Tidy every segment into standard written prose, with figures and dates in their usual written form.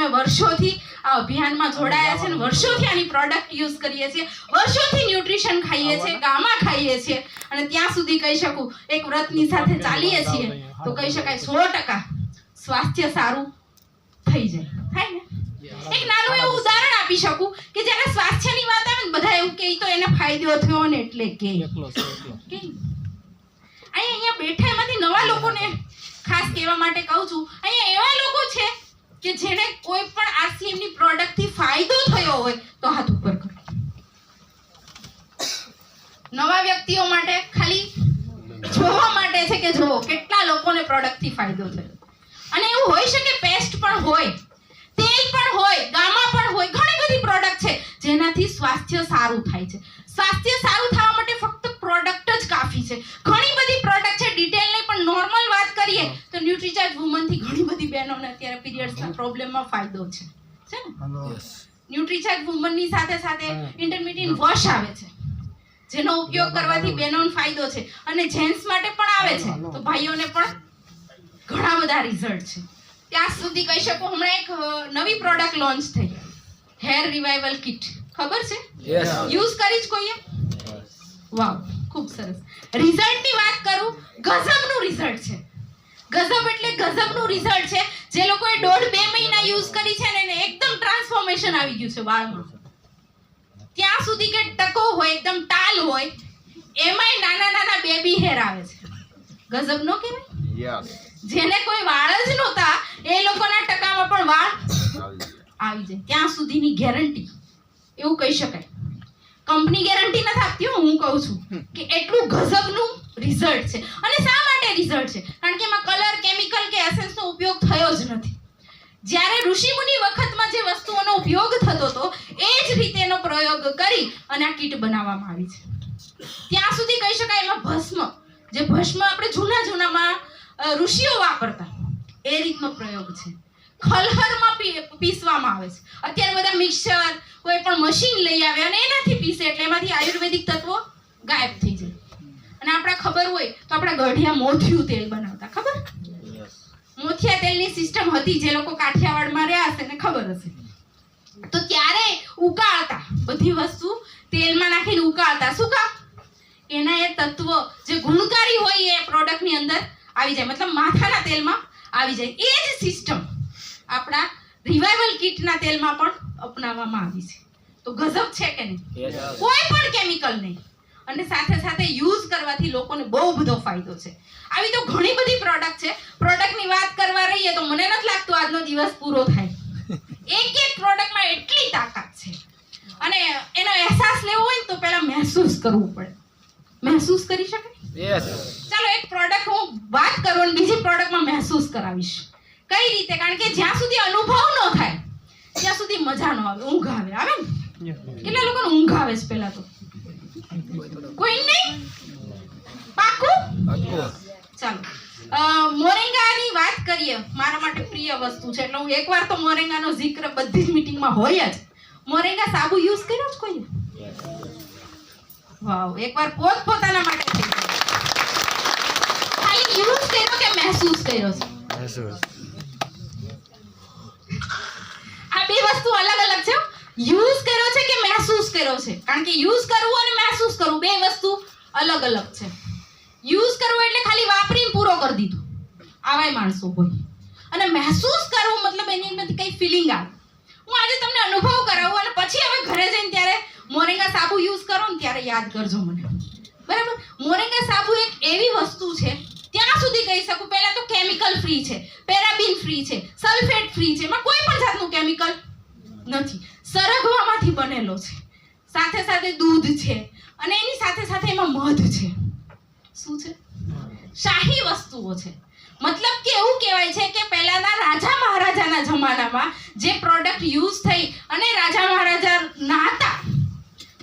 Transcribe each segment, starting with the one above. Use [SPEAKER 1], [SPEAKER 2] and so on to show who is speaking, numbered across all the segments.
[SPEAKER 1] અમે વર્ષોથી આ અભિયાનમાં જોડાયા છે ને વર્ષોથી આની પ્રોડક્ટ યુઝ કરીએ છીએ, વર્ષોથી ન્યુટ્રિશન ખાઈએ છીએ, ગામા ખાઈએ છીએ અને ત્યાં સુધી કહી શકું એક વ્રતની સાથે ચાલીએ છીએ તો કહી શકાય 100% સ્વાસ્થ્ય સારું થઈ જાય. થાય ને? એક નાનું એવું ઉદાહરણ આપી શકું કે જ્યારે સ્વાસ્થ્યની વાત આવે ને બધા એવું કહે તો એને ફાયદો થયો ને એટલે કે અહીંયા બેઠા એમાંથી નવા લોકોને ખાસ કહેવા માટે કહું છું, અહીંયા એવા લોકો છે કે જેને કોઈ પણ RCM ની પ્રોડક્ટ થી ફાયદો થયો હોય તો હાથ ઉપર કરો. નવા વ્યક્તિઓ માટે ખાલી જોવા માટે છે કે જો કેટલા લોકોને પ્રોડક્ટ થી ફાયદો થયો. અને એવું હોઈ શકે પેસ્ટ પણ હોય, તેલ પણ હોય, ગામા પણ હોય, ઘણી બધી પ્રોડક્ટ છે જેનાથી સ્વાસ્થ્ય સારું થાય છે. સ્વાસ્થ્ય સારું થવા માટે ફક્ત પ્રોડક્ટ જ કાફી છે. ઘણી બધી પ્રોડક્ટ છે, ડિટેલ નહીં પણ નોર્મલ વાત કરીએ તો ન્યુટ્રીચાર્જ વુમન થી ઘણી બધી બહેનોને અત્યારે પીરિયડ્સના પ્રોબ્લેમમાં ફાયદો છે ને. ન્યુટ્રીચાર્જ વુમન ની સાથે સાથે ઇન્ટરમિડિયેટ વોશ આવે છે જેનો ઉપયોગ કરવાથી બહેનોને ફાયદો છે અને જેન્ટ્સ માટે પણ આવે છે તો ભાઈઓને પણ ઘણા બધા રિઝલ્ટ છે. ત્યાં સુધી કહી શકું હમણાં એક નવી પ્રોડક્ટ લોન્ચ થઈ, હેર રિવાઇવલ કિટ. ખબર છે? યુઝ કરી જ કોઈએ? વાવ, ખૂબ સરસ. રિઝલ્ટની વાત કરું, ગજબનું રિઝલ્ટ છે. ગજબ એટલે ગજબનું રિઝલ્ટ છે. જે લોકોએ 1.5-2 મહિના યુઝ કરી છે ને એને એકદમ ટ્રાન્સફોર્મેશન આવી ગયું છે વાળમાં. ત્યાં સુધી કે ટકો હોય, એકદમ ટાલ હોય, એમાંય નાના નાના બેબી હેર આવે છે. ગજબ નો કહેવાય? જેને કોઈ વાળ જ નહોતા એ લોકોના ટકામાં પણ વાળ આવી જાય ત્યાં સુધીની ગેરંટી, એવું કહી શકાય. કંપની ગેરંટી નથી આપતી, હું કહું છું કે એટલું ગજબનું રિઝલ્ટ છે. અને શા માટે રિઝલ્ટ છે? કારણ કે એમાં કલર, કેમિકલ કે એસેન્સનો ઉપયોગ થયો જ નથી. જ્યારે ઋષિમુનિ વખતમાં જે વસ્તુઓનો ઉપયોગ થતો હતો એ જ રીતે એનો પ્રયોગ કરી અને આ કીટ બનાવવામાં આવી છે. ત્યાં સુધી કહી શકાય એમાં ભસ્મ, જે ભસ્મ આપણે જૂનામાં ઋષિઓ વાપરતા એ રીતનો પ્રયોગ છે. ખલહરમાં પીસવામાં આવે છે. અત્યારે બધા મિક્સર, કોઈ પણ મશીન લઈ આવે અને એનાથી પીસે એટલે એમાંથી આયુર્વેદિક તત્વો ગાયબ થઈ જાય. અને આપણે ખબર હોય તો આપણા ગઢિયા મોથિયું તેલ બનાવતા. ખબર? મોથિયા તેલની સિસ્ટમ હતી, જે લોકો કાઠિયાવાડમાં રહ્યા હશે ને ખબર હશે. તો ત્યારે ઉકાળતા, બધી વસ્તુ તેલમાં નાખીને ઉકાળતા. શું કામ? એના એ તત્વ જે ગુણકારી હોય એ પ્રોડક્ટની અંદર આવી જાય, મતલબ માથાના તેલમાં આવી જાય. એ જ સિસ્ટમ આપણા રિવાઇવલ કિટના તેલમાં પણ અપનાવવામાં આવી છે. તો ગજબ છે કે નહીં? કોઈ પણ કેમિકલ નહીં અને સાથે સાથે યુઝ કરવાથી લોકોને બહુ બધો ફાયદો છે. આવી તો ઘણી બધી પ્રોડક્ટ છે. પ્રોડક્ટની વાત કરવા રહીએ તો મને નથી લાગતું આજનો દિવસ પૂરો થાય. એક પ્રોડક્ટમાં એટલી તાકાત છે અને એનો અહેસાસ લેવો હોય ને તો પહેલા મહેસૂસ કરવું પડે. મહેસૂસ કરી શકાય? ચાલો એક પ્રોડક્ટ હું વાત કરું અને બીજી પ્રોડક્ટમાં મહેસૂસ કરાવીશ. કઈ રીતે? કારણ કે જ્યાં સુધી અનુભવ ન થાય ત્યાં સુધી મજા ન આવે, ઊંઘ આવે. આવે ને? કેટલા લોકોને ઊંઘ આવે છે પહેલા તો? કોઈ નહીં? પાકું? ચાલો મોરિંગાની વાત કરીએ. મારા માટે પ્રિય વસ્તુ છે એટલે હું એકવાર તો મોરિંગાનો જિક્ર બધી જ મીટિંગમાં હોય જ. મોરિંગા સાબુ યુઝ કર્યો છે કોઈએ? વાવ, એકવાર પોતાના માટે ખાલી યુઝ કર્યો કે મહેસૂસ કર્યો છે? આ બે વસ્તુ અલગ અલગ છે. યુઝ કર્યો છે કે મહેસૂસ કર્યો છે? કારણ કે યુઝ કરવું અને મહેસૂસ કરવું બે વસ્તુ અલગ અલગ છે. યુઝ કરવું એટલે ખાલી વાપરીને પૂરો કરી દીધું, આવાય માણસો હોય. અને મહેસૂસ કરવું મતલબ એની અંદરથી કઈ ફિલિંગ આવે. હું આજે તમને અનુભવ કરાવું અને પછી હવે ઘરે જઈને ત્યારે મોરિંગા સાબુ યુઝ કરો ને ત્યારે યાદ કરજો મને. બરાબર? મોરિંગા સાબુ એક એવી વસ્તુ છે, ત્યાં સુધી કહી શકું પહેલા તો કેમિકલ ફ્રી છે, પેરાબિન ફ્રી છે, સલ્ફેટ ફ્રી છે, એમાં કોઈ પણ જાતનું કેમિકલ નથી. સરગવામાંથી બનેલો છે, સાથે સાથે દૂધ છે અને એની સાથે સાથે એમાં મધ છે. શું છે? શાહી વસ્તુઓ છે. મતલબ કે એવું કહેવાય છે કે પહેલાના રાજા મહારાજાના જમાનામાં જે પ્રોડક્ટ યુઝ થઈ અને રાજા મહારાજા નાહતા,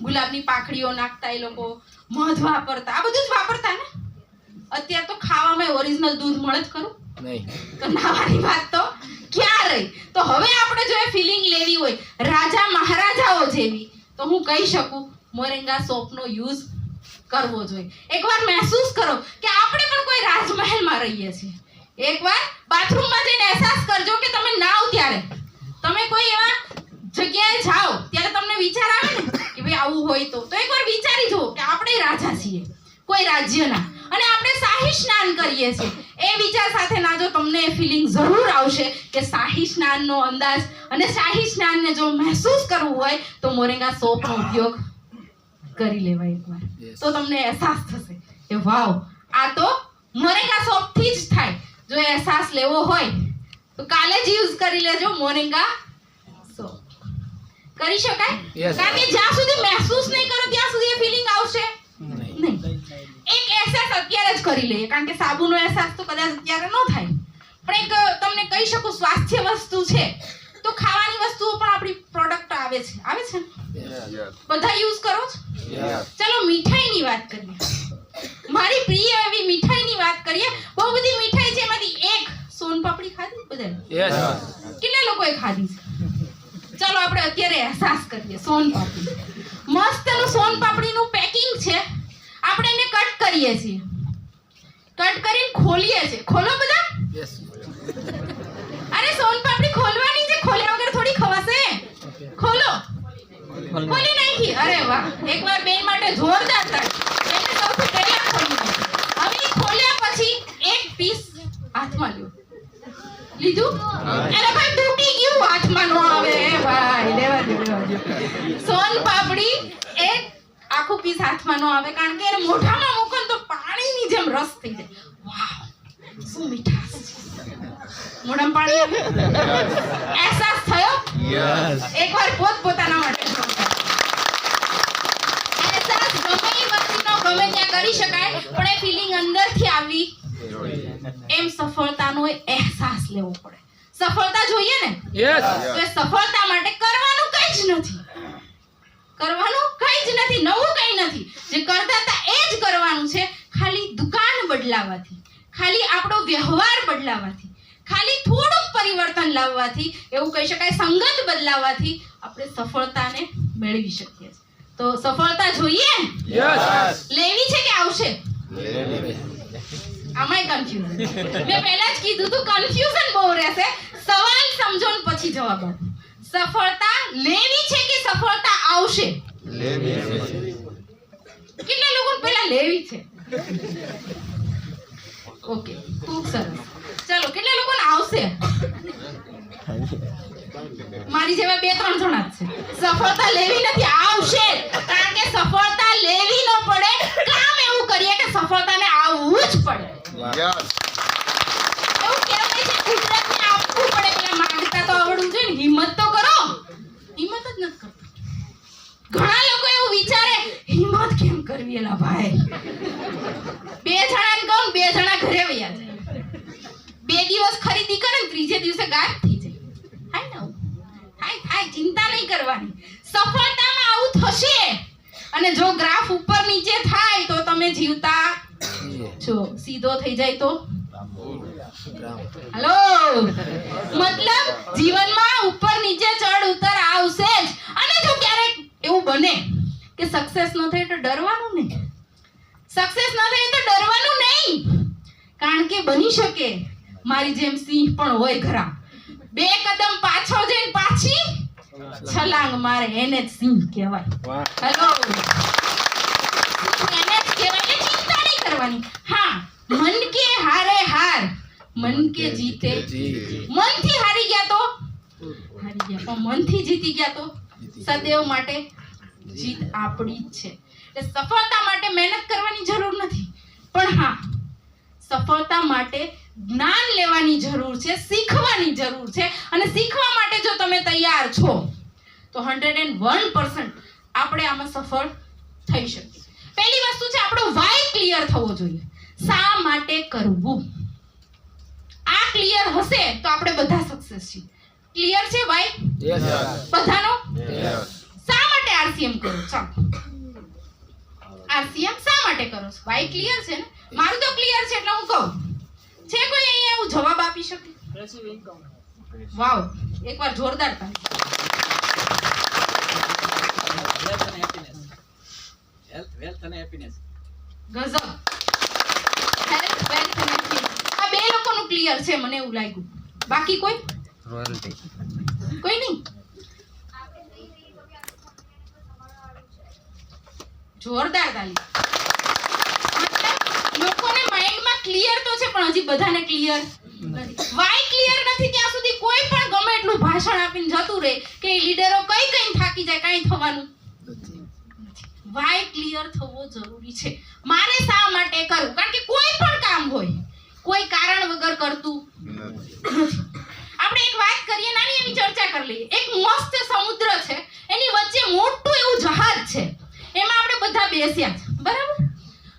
[SPEAKER 1] ગુલાબની પાંખડીઓ નાખતા, એ લોકો મધ વાપરતા, આ બધું જ વાપરતા ને. અત્યારે તો ખાવામાં ઓરિજિનલ દૂધ મળે જ ખરું નહીં, તો નાવાની વાત તો ક્યાં રહી? તો હવે આપણે જો એ ફિલિંગ લેવી હોય રાજા મહારાજાઓ જેવી તો હું કહી શકું મોરિંગા સોપનો યુઝ કરવો જોઈએ. એકવાર મહેસૂસ કરો કે આપણે પણ કોઈ રાજમહેલમાં રહીએ છીએ. એકવાર બાથરૂમમાં જઈને અહેસાસ કરજો કે તમે નાવ ત્યારે તમે હોય તો એકવાર વિચારી જુઓ કે આપણે રાજા છીએ કોઈ રાજ્યના અને આપણે શાહી સ્નાન કરીએ છીએ. એ વિચાર સાથે ના જો તમને એ ફિલિંગ જરૂર આવશે કે શાહી સ્નાનનો અંદાજ અને શાહી સ્નાનને જો મહેસૂસ કરવું હોય તો મોરિંગા સોપનો ઉપયોગ કરી લેવાય એકવાર. તો તમને અહેસાસ થશે કે વાવ, આ તો મોરિંગા સોપથી જ થાય. જો અહેસાસ લેવો હોય તો કાલે જ યુઝ કરી લેજો મોરિંગા સોપ. કરી શકાય? કારણ કે જ્યાં સુધી મહેસૂસ નહીં કરો ત્યાં સુધી એ ફિલિંગ આવશે નહીં. એક અહેસાસ અત્યારે જ કરી લઈએ, કારણ કે સાબુનો અહેસાસ તો કદાચ અત્યારે ન થાય, પણ એક તમને કહી શકું સ્વાસ્થ્ય વસ્તુ છે તો ખાવાની વસ્તુઓ પણ આપણી પ્રોડક્ટ આવે છે ને? બધા યુઝ કરો છો? ચલો મીઠાઈની વાત કરીએ. મારી પ્રિય એવી મીઠાઈની વાત કરીએ. બહુ બધી મીઠાઈ છે, એમાંથી એક સોનપાપડી ખાધી બધાએ? કેટલા લોકોએ ખાધી છે? ચાલો આપણે અત્યારે અહેસાસ કરીએ. સોનપાપડી, મસ્તનું સોનપાપડીનું પેકિંગ છે. આપણે એને કટ કરીએ છીએ, કટ કરીને ખોલીએ છીએ. ખોલો બધા. અરે સોનપાપડી ખોલવાની છે, ખોલ્યા વગર થોડી ખવાશે. ખોલો. ખોલી નાખી. અરે વાહ, એકવાર બેન માટે જોરદાર તાળી. બેને સૌથી પહેલા ખોલી નાખી. હવે ખોલ્યા પછી એક પીસ હાથમાં લ્યો. લીધું? અરે ભાઈ તૂટી ગયું, હાથમાં નો આવે ભાઈ, લેવા દો. સોનપાપડી એક આખું પીસ હાથમાં નો આવે, કારણ કે એને મોઢામાં મૂકો તો પાણીની જેમ રસ થઈ જાય. વાવ, શું મીઠાશ છે. મોઢામાં પાણી આવે? અહેસાસ થયો? એકવાર પોતાના માટે અહેસાસ ગમે એ વ્યક્તિનો ગમે ત્યાં કરી શકાય, પણ એ ફિલિંગ અંદરથી આવી એમ સફળતાનો અહેસાસ લેવો પડે. સફળતા જોઈએ ને? તો એ સફળતા માટે કરવાનું કંઈ જ નથી. કરવાનું કંઈ જ નથી, નવું કંઈ નથી. જે કરતા હતા એ જ કરવાનું છે. ખાલી દુકાન બદલાવાથી, ખાલી આપણો વ્યવહાર બદલાવાથી, ખાલી થોડુંક પરિવર્તન લાવવાથી, એવું કહી શકાય સંગત બદલાવાથી આપણે સફળતાને મેળવી શકીએ છીએ. તો સફળતા જોઈએ? લેવી છે કે આવશે? આમાંય કન્ફ્યુઝન. મેં પહેલા જ કીધું તું કન્ફ્યુઝન બહુ રહેશે. સવાલ સમજો ને પછી જવાબ આપો. સફળતા લેવી છે કે સફળતા આવશે? કેટલા લોકો પહેલા લેવી છે? ઓકે, ખૂબ સરસ. ચાલો, કેટલા લોકોને આવશે? મારી જેવા 2-3 જણા જ છે. સફળતા લેવી નથી, આવશે. કારણ કે સફળતા લેવી ન પડે, કામ એવું કરીએ કે સફળતાને આવવું જ પડે. એવું કહેવાય છે ગુજરાતને આપવું પડે. પેલા માંગતા તો આવડવું જોઈએ ને, હિંમત તો કરો. હિંમત જ નથી કરતા. ઘણા લોકો એવું વિચારે હિંમત કેમ કરવી એલા ભાઈ. 2 જણાને કહું, 2 જણા ઘરે વયા જાય. 2 દિવસ ખરીદી કરે ને ત્રીજે દિવસે ગાયબ થઈ જાય. થાય, ચિંતા નહીં કરવાની. સફળતામાં આવું થશે. અને જો ગ્રાફ ઉપર નીચે થાય તો તમે જીવતા છો. સીધો થઈ જાય તો હેલો, મતલબ જીવનમાં ઉપર નીચે ચડ ઉતર આવશે જ. અને જો ક્યારેક એવું બને કે સક્સેસ ન થાય તો ડરવાનું નહીં. સક્સેસ ન થાય તો ડરવાનું નહીં, કારણ કે બની શકે મારી જેમ સિંહ પણ હોય ઘરા. 2 કદમ પાછળ જઈને પાછી છલાંગ મારે, એને જ સિંહ કહેવાય. હેલો, એને જ કહેવાય. ચિંતા નહીં કરવાની. હા, મન કે હારે હાર, મન કે જીતે જીત. મનથી હારી ગયા તો હારી ગયા, પણ મનથી જીતી ગયા તો સદૈવ માટે જીત આપણી જ છે. એટલે સફળતા માટે મહેનત કરવાની જરૂર નથી, પણ હા, સફળતા માટે જ્ઞાન લેવાની જરૂર છે, શીખવાની જરૂર છે. અને શીખવા માટે જો તમે તૈયાર છો તો 101% આપણે આમાં સફળ થઈ શકીએ. પહેલી વસ્તુ છે આપણો વાય ક્લિયર થવો જોઈએ. શા માટે કરવું? આ ક્લિયર હશે તો આપણે બધા સક્સેસ છીએ. ક્લિયર છે વાય? બધાનો? શા માટે આરસીએમ કરો? ચાલો, આરસીએમ શા માટે કરો છો? વાય ક્લિયર છે ને? મારું તો ક્લિયર છે એટલે હું કહું. છે કોઈ અહીંયા એવું જવાબ આપી શકે? વાવ, એકવાર જોરદાર તાળી.
[SPEAKER 2] Health and happiness.
[SPEAKER 1] ગજબ. હેલ્થ, વેલ્થ અને હેપીનેસ. આ 2 લોકોનું ક્લિયર છે મને એવું લાગ્યું. બાકી કોઈ?
[SPEAKER 3] રોયલ્ટી.
[SPEAKER 1] કોઈ નહીં? જોરદાર તાલી. મતલબ લોકોને માઇન્ડમાં ક્લિયર તો છે પણ હજી બધાને ક્લિયર નથી. વાય ક્લિયર નથી ત્યાં સુધી કોઈ પણ ગમે એટલું ભાષણ આપીને જતું રહે કે લીડરો કઈ થાકી જાય, કાંઈ થવાનું વાય ક્લિયર થવો જરૂરી છે. મારે શા માટે કરવું? કારણ કે કોઈ પણ કામ હોય કોઈ કારણ વગર કરતું નથી. આપણે એક વાત કરીએ, નાની એવી ચર્ચા કરી લઈએ. એક મસ્ત સમુદ્ર છે, એની વચ્ચે મોટું એવું જહાજ છે, એમાં આપણે બધા બેસ્યા છે, બરાબર?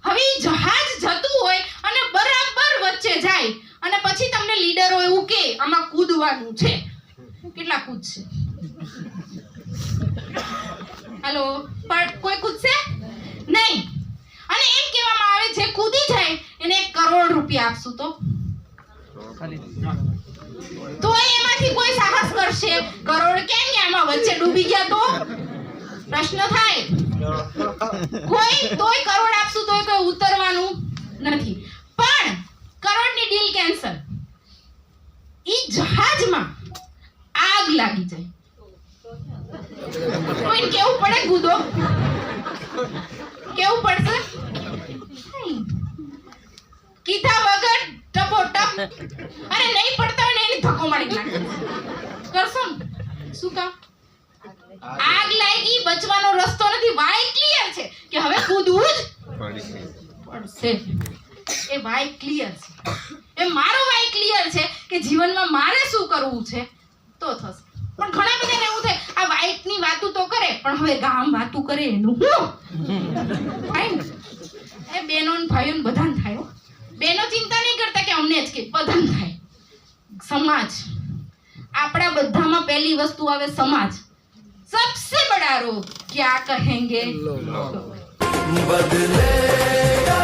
[SPEAKER 1] હવે ઈ જહાજ જતું હોય અને બરાબર વચ્ચે જાય અને પછી તમને લીડરો એવું કે આમાં કૂદવાનું છે. કેટલા કૂદશે? હાલો, પણ કોઈ કૂદશે નહીં. અને એમ કહેવામાં આવે જે કૂદી જાય એને 1 કરોડ રૂપિયા આપશું તો એમાંથી કોઈ સાહસ કરશે? કરોડ કેમ કે આમાં વચ્ચે ડૂબી ગયા તો પ્રશ્ન થાય. કોઈ તોય કરોડ આપશું તોય કોઈ ઉતરવાનું નથી. પણ કરોડની ડીલ કેન્સલ. ઈ જહાજમાં આગ લાગી જાય. કોઈને કેવું પડે કૂદો? કેવું પડશે? કીધા વગર ટપોટપ. અરે નહીં પડતા હોય ને એને ધક્કો મારી નાખે. કરશો ને? શું કામ? આગ લાગી, બચવાનો રસ્તો નથી. વાય ક્લિયર છે કે હવે કૂદવું જ પડશે. એ વાય ક્લિયર છે. એ મારો વાય ક્લિયર છે કે જીવનમાં મારે શું કરવું છે તો થશે. પણ ઘણા બધાને એવું થાય આ વાઇટની વાતો તો કરે પણ હવે ગામ વાતો કરે એનું હું થાય ને. એ બહેનો ને ભાઈઓ ને બધાને થાય હો. બહેનો ચિંતા નહીં કરતા કે અમને જ કે બધાને થાય. સમાજ, આપણા બધામાં પહેલી વસ્તુ આવે સમાજ. सबसे बड़ा रोग क्या कहेंगे? बदलेगा